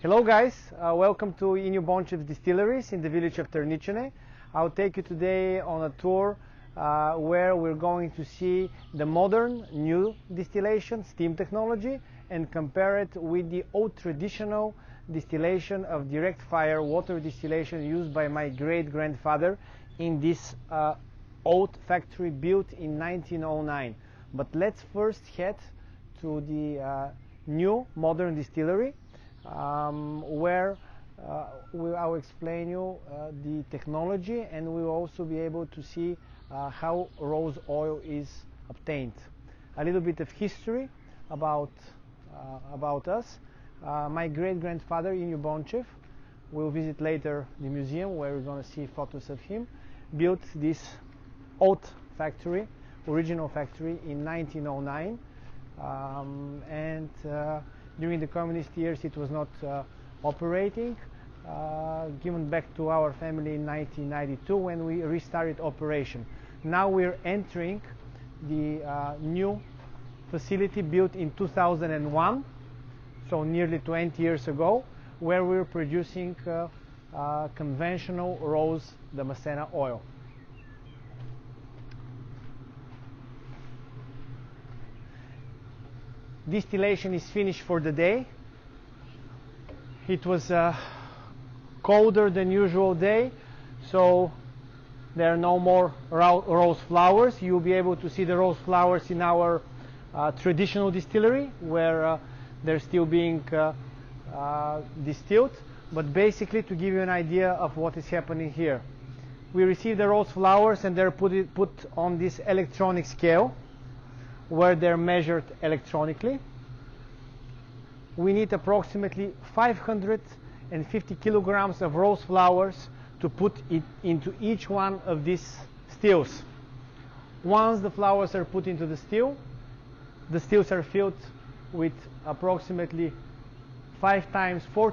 Hello guys, welcome to Inju Bončev Distilleries in the village of Terničene. I'll take you today on a tour where we're going to see the modern new distillation, steam technology, and compare it with the old traditional distillation of direct fire water distillation used by my great-grandfather in this old factory built in 1909. But let's first head to the new modern distillery where I'll explain you the technology, and we will also be able to see how rose oil is obtained. A little bit of history about us. My great-grandfather, Inju Bončev, we'll visit later the museum where we're going to see photos of him, built this old factory, original factory in 1909, and during the communist years it was not operating, given back to our family in 1992 when we restarted operation. Now we're entering the new facility built in 2001, so nearly 20 years ago, where we're producing conventional rose Damascena oil. Distillation is finished for the day. It was a colder than usual day, so there are no more rose flowers. You'll be able to see the rose flowers in our traditional distillery where they're still being distilled. But basically, to give you an idea of what is happening here, we receive the rose flowers and they're put on this electronic scale where they're measured electronically. We need approximately 550 kilograms of rose flowers to put it into each one of these stills. Once the flowers are put into the stills are filled with approximately 4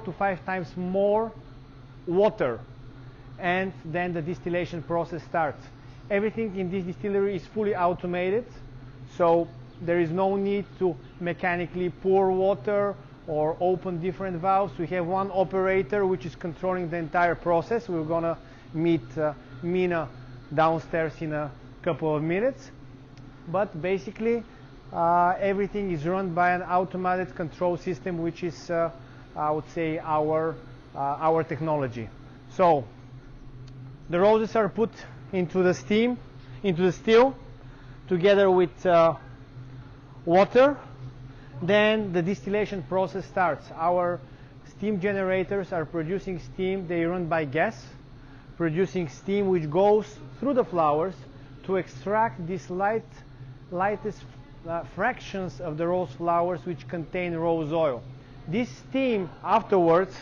to 5 times more water, and then the distillation process starts. Everything in this distillery is fully automated, so there is no need to mechanically pour water or open different valves. We have one operator which is controlling the entire process. We're going to meet Mina downstairs in a couple of minutes. But basically everything is run by an automated control system, which is I would say our technology. So the roses are put into the still together with water. Then the distillation process starts. Our steam generators are producing steam. They run by gas, producing steam which goes through the flowers to extract these lightest fractions of the rose flowers which contain rose oil. This steam afterwards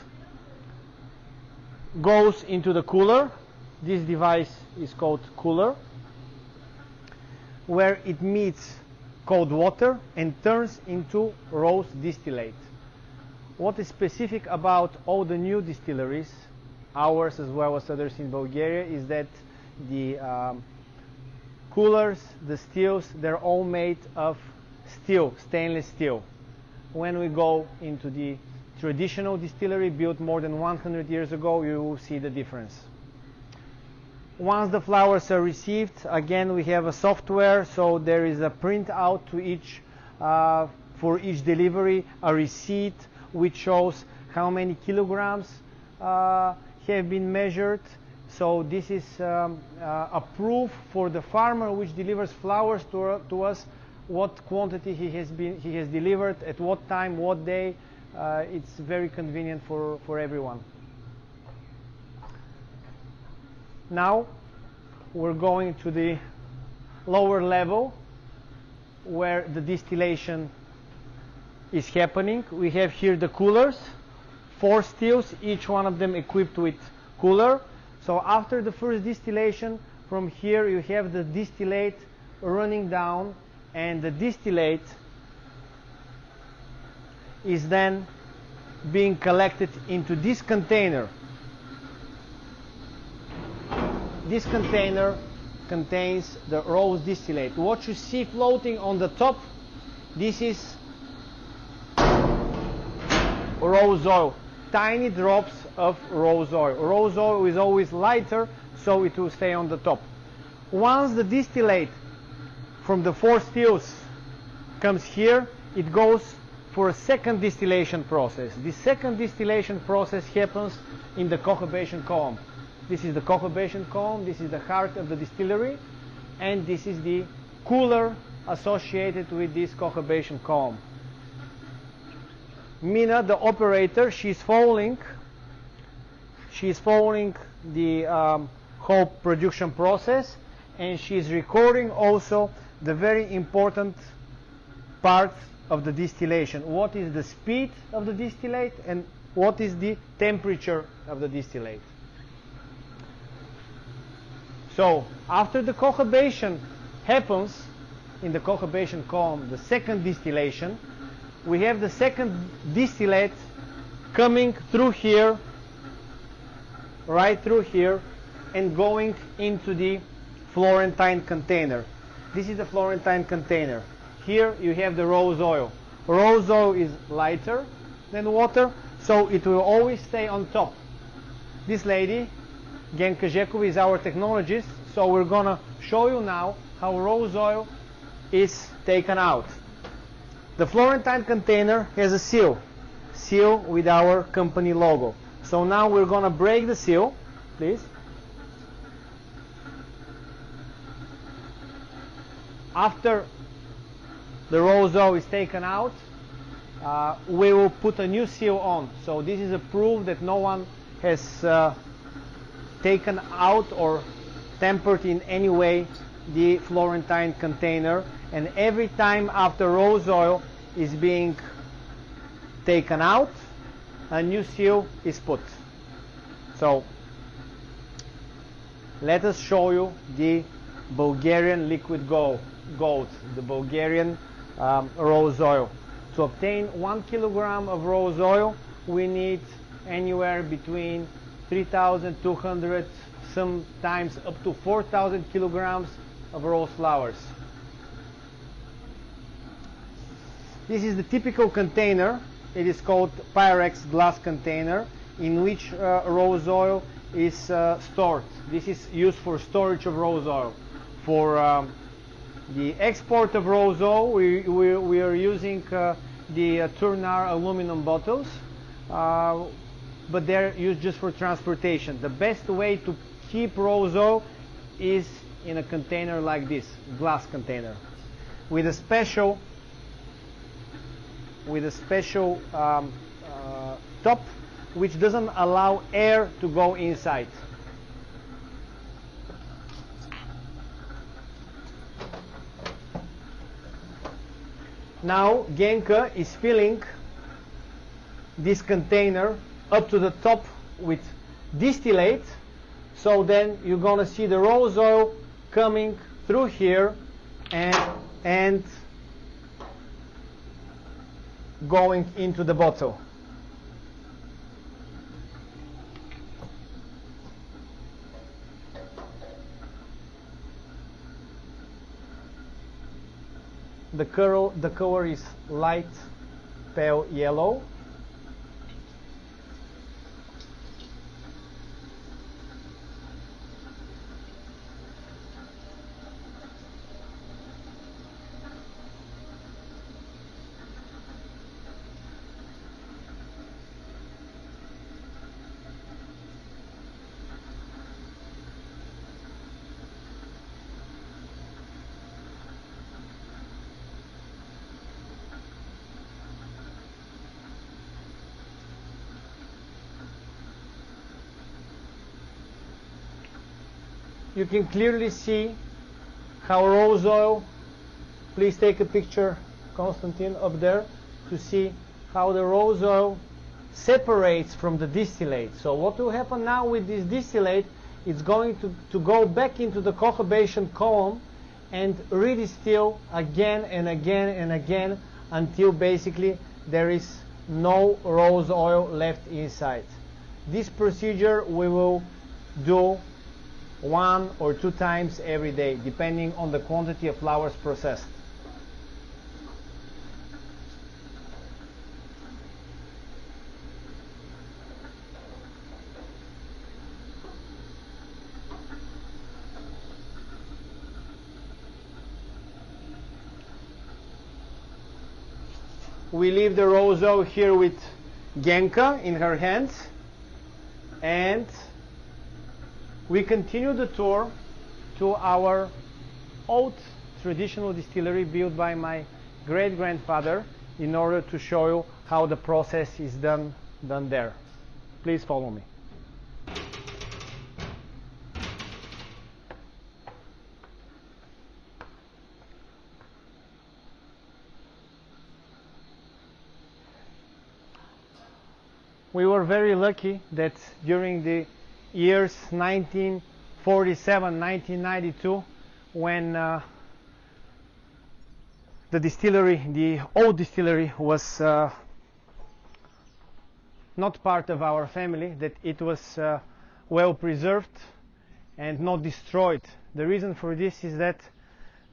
goes into the cooler. This device is called cooler, where it meets cold water and turns into rose distillate. What is specific about all the new distilleries, ours as well as others in Bulgaria, is that the coolers, the stills, they're all made of steel, stainless steel. When we go into the traditional distillery built more than 100 years ago, you will see the difference. Once the flowers are received, again we have a software, so there is a printout to each for each delivery, a receipt which shows how many kilograms have been measured. So this is a proof for the farmer which delivers flowers to us, what quantity he has delivered, at what time, what day. It's very convenient for everyone. Now we're going to the lower level where the distillation is happening. We have here the coolers, 4 stills, each one of them equipped with cooler. So after the first distillation, from here you have the distillate running down, and the distillate is then being collected into this container. This container contains the rose distillate. What you see floating on the top, this is rose oil. tiny drops of rose oil. Rose oil is always lighter, so it will stay on the top. Once the distillate from the 4 stills comes here, it goes for a second distillation process. The second distillation process happens in the cohobation column. This is the cohobation column, this is the heart of the distillery, and this is the cooler associated with this cohobation column. Mina, the operator, she's following the whole production process, and she's recording also the very important part of the distillation. What is the speed of the distillate and what is the temperature of the distillate. So after the cohobation happens in the cohobation column, the second distillation, we have the second distillate coming through here, right through here, and going into the Florentine container. This is the Florentine container. Here you have the rose oil. Rose oil is lighter than water, so it will always stay on top. This lady, Genka Žekova, is our technologist, so we're gonna show you now how rose oil is taken out. The Florentine container has a seal with our company logo. So now we're gonna break the seal, please. After the rose oil is taken out, we will put a new seal on. So this is a proof that no one has taken out or tampered in any way the Florentine container, and every time after rose oil is being taken out, a new seal is put. So let us show you the Bulgarian liquid gold, the Bulgarian rose oil. To obtain 1 kilogram of rose oil, we need anywhere between 3,200, sometimes up to 4,000 kilograms of rose flowers. This is the typical container. It is called Pyrex glass container, in which rose oil is stored. This is used for storage of rose oil. For the export of rose oil, we are using the Turnar aluminum bottles, but they're used just for transportation. The best way to keep rose oil is in a container like this, glass container, with a special top, which doesn't allow air to go inside. Now Genka is filling this container up to the top with distillate, so then you're gonna see the rose oil coming through here and going into the bottle. The color is light pale yellow. You can clearly see how rose oil, please take a picture, Konstantin, up there, to see how the rose oil separates from the distillate. So what will happen now with this distillate, it's going to go back into the cohobation column and redistill again and again and again until basically there is no rose oil left inside. This procedure we will do 1 or 2 times every day, depending on the quantity of flowers processed. we leave the Rozo here with Genka in her hands, and we continue the tour to our old traditional distillery built by my great-grandfather in order to show you how the process is done there. Please follow me. We were very lucky that during the years 1947, 1992, when the distillery, the old distillery, was not part of our family, that it was well preserved and not destroyed. The reason for this is that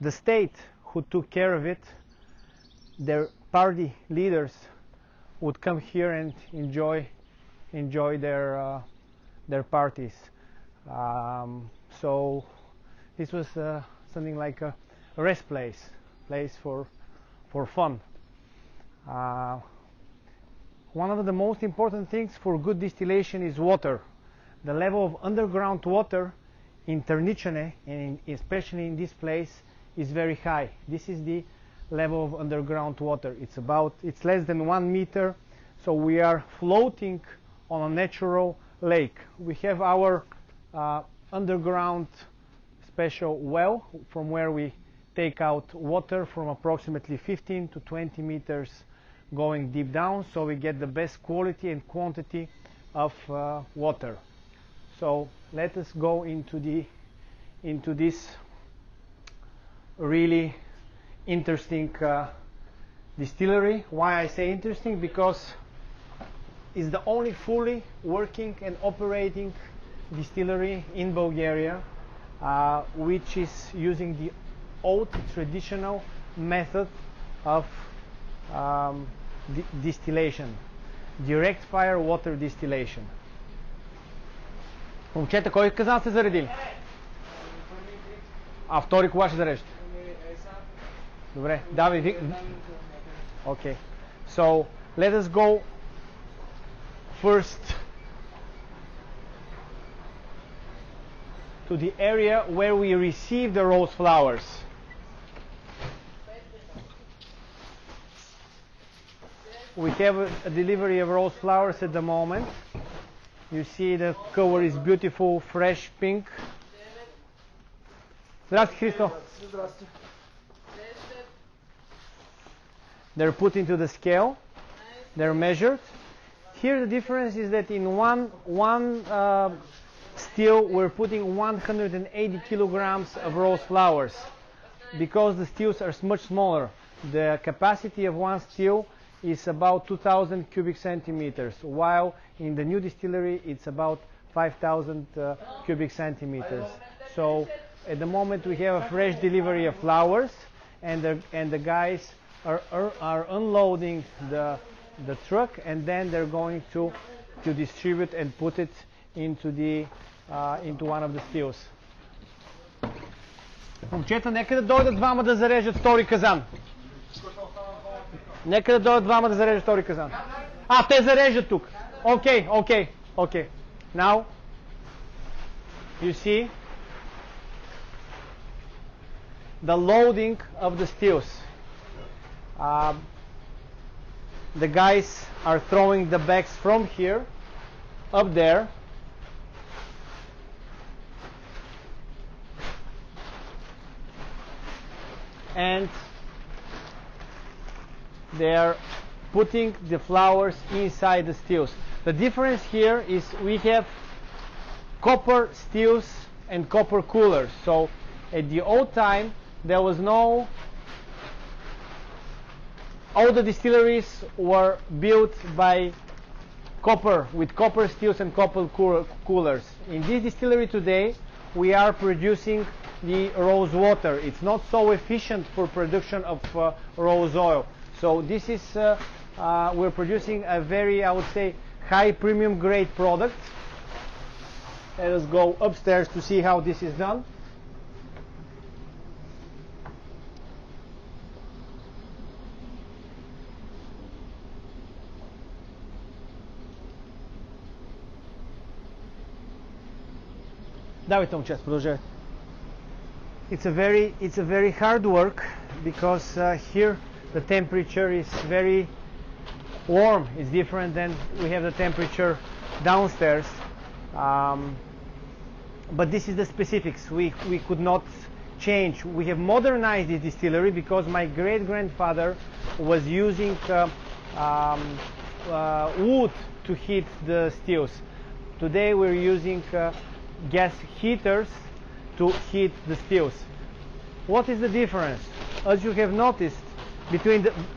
the state who took care of it, their party leaders, would come here and enjoy their parties. So this was something like a rest place for fun. One of the most important things for good distillation is water. The level of underground water in Ternicene, and especially in this place, is very high. This is the level of underground water. It's less than 1 meter, so we are floating on a natural lake. We have our underground special well from where we take out water from approximately 15 to 20 meters going deep down, so we get the best quality and quantity of water. So let us go into this really interesting distillery. Why I say interesting? Because it's the only fully working and operating distillery in Bulgaria which is using the old traditional method of distillation, direct fire water distillation. Момчета, кой казан сте заредили? А втори кога ще зарежете? Добре, давай ви. Okay. So let us go first to the area where we receive the rose flowers. We have a delivery of rose flowers at the moment. You see the color is beautiful, fresh pink. Здравствуйте, Христо. They're put into the scale. They're measured. Here the difference is that in one still we're putting 180 kilograms of rose flowers, because the stills are much smaller. The capacity of one still is about 2,000 cubic centimeters, while in the new distillery it's about 5,000 cubic centimeters. So at the moment we have a fresh delivery of flowers, and the guys are unloading the truck, and then they're going to distribute and put it into one of the stills. Момчета, нека да дойдат двама да зарежат втори казан. Нека да дойдат двама да зарежат втори казан. А, те зарежат тук. Okay. Now, you see the loading of the stills. The guys are throwing the bags from here up there, and they are putting the flowers inside the stills. The difference here is we have copper stills and copper coolers. So at the old time there was no, all the distilleries were built by copper, with copper stills and copper coolers. In this distillery today we are producing the rose water. It's not so efficient for production of rose oil. So this is, we're producing a very, I would say, high premium grade product. Let us go upstairs to see how this is done. Давайте му част, продължавайте. It's a very hard work because here the temperature is very warm. It's different than we have the temperature downstairs. But this is the specifics. We could not change. We have modernized the distillery because my great-grandfather was using wood to heat the stills. Today we're using gas heaters to heat the stills. What is the difference? As you have noticed,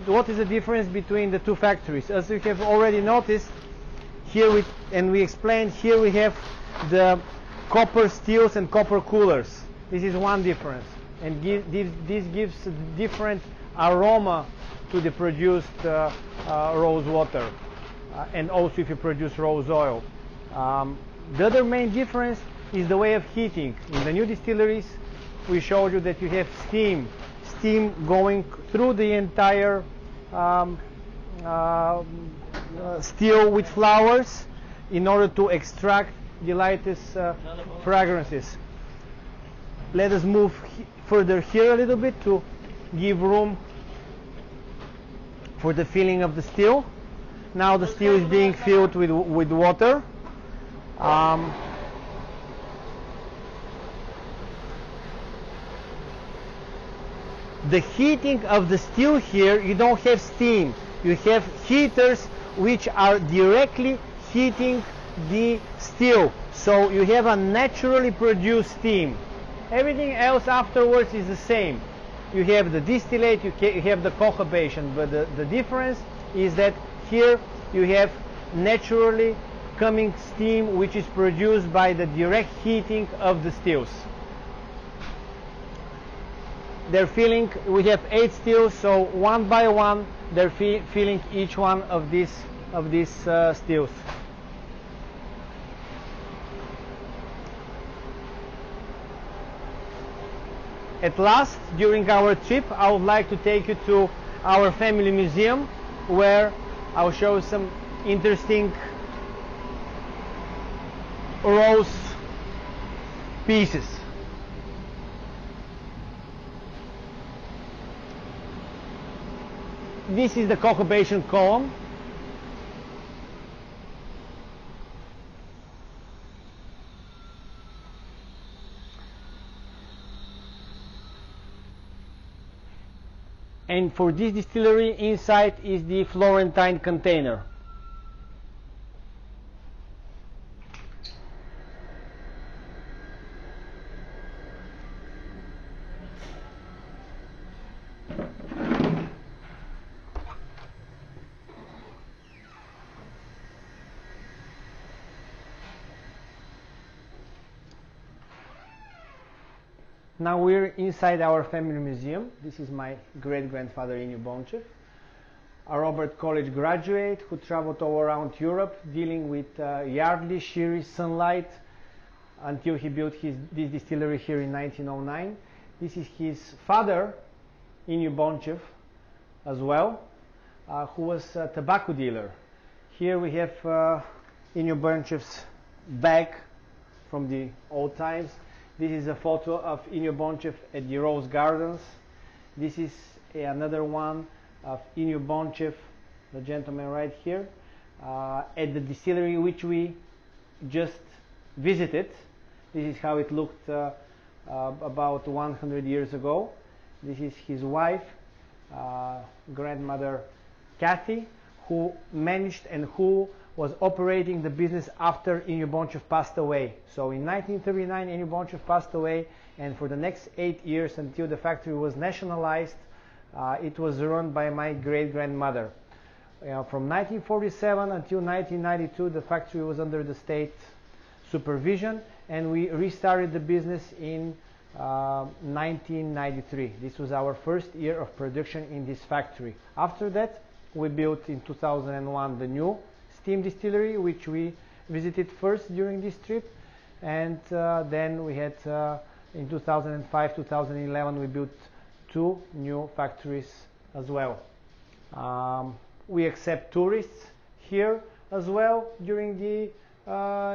what is the difference between the two factories? As you have already noticed, here we explained, here we have the copper stills and copper coolers. This is one difference, and this gives a different aroma to the produced rose water, and also if you produce rose oil. The other main difference is the way of heating. In the new distilleries, we showed you that you have steam going through the entire still with flowers in order to extract the lightest fragrances. Let us move further here a little bit to give room for the filling of the still. Now the still is being filled with water. The heating of the still here, you don't have steam. You have heaters which are directly heating the still. So you have a naturally produced steam. Everything else afterwards is the same. You have the distillate, you have the cohabation, but the difference is that here you have naturally coming steam which is produced by the direct heating of the stills. They're filling, we have 8 stills, so one by one they're filling each one of these stills. At last, during our trip, I would like to take you to our family museum, where I'll show you some interesting rose pieces. This is the cohabation column. And for this distillery, inside is the Florentine container. Now we're inside our family museum. This is my great-grandfather Inyo Bonchev, a Robert College graduate who traveled all around Europe dealing with Yardley, Sherry, Sunlight until he built this distillery here in 1909. This is his father, Inyo Bonchev, as well, who was a tobacco dealer. Here we have Inyo Bonchev's bag from the old times. This is a photo of Inyo Bonchev at the Rose Gardens. This is another one of Inyo Bonchev, the gentleman right here, at the distillery which we just visited. This is how it looked about 100 years ago. This is his wife, grandmother Kathy, who managed and who was operating the business after Inyo Bonchev passed away. So in 1939, Inyo Bonchev passed away, and for the next 8 years until the factory was nationalized, it was run by my great-grandmother. From 1947 until 1992, the factory was under the state supervision, and we restarted the business in 1993. This was our first year of production in this factory. After that, we built in 2001 the new steam distillery, which we visited first during this trip, and then we had in 2005-2011 we built 2 new factories as well. We accept tourists here as well during the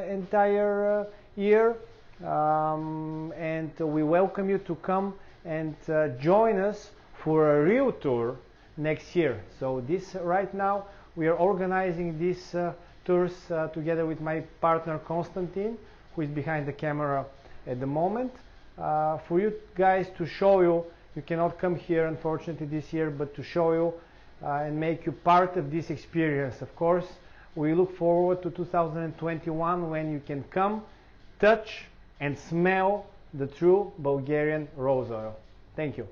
entire year. and we welcome you to come and join us for a real tour next year. So this right now we are organizing these tours together with my partner Konstantin, who is behind the camera at the moment, for you guys to show you. You cannot come here unfortunately this year, but to show you and make you part of this experience. Of course, we look forward to 2021 when you can come, touch and smell the true Bulgarian rose oil. Thank you.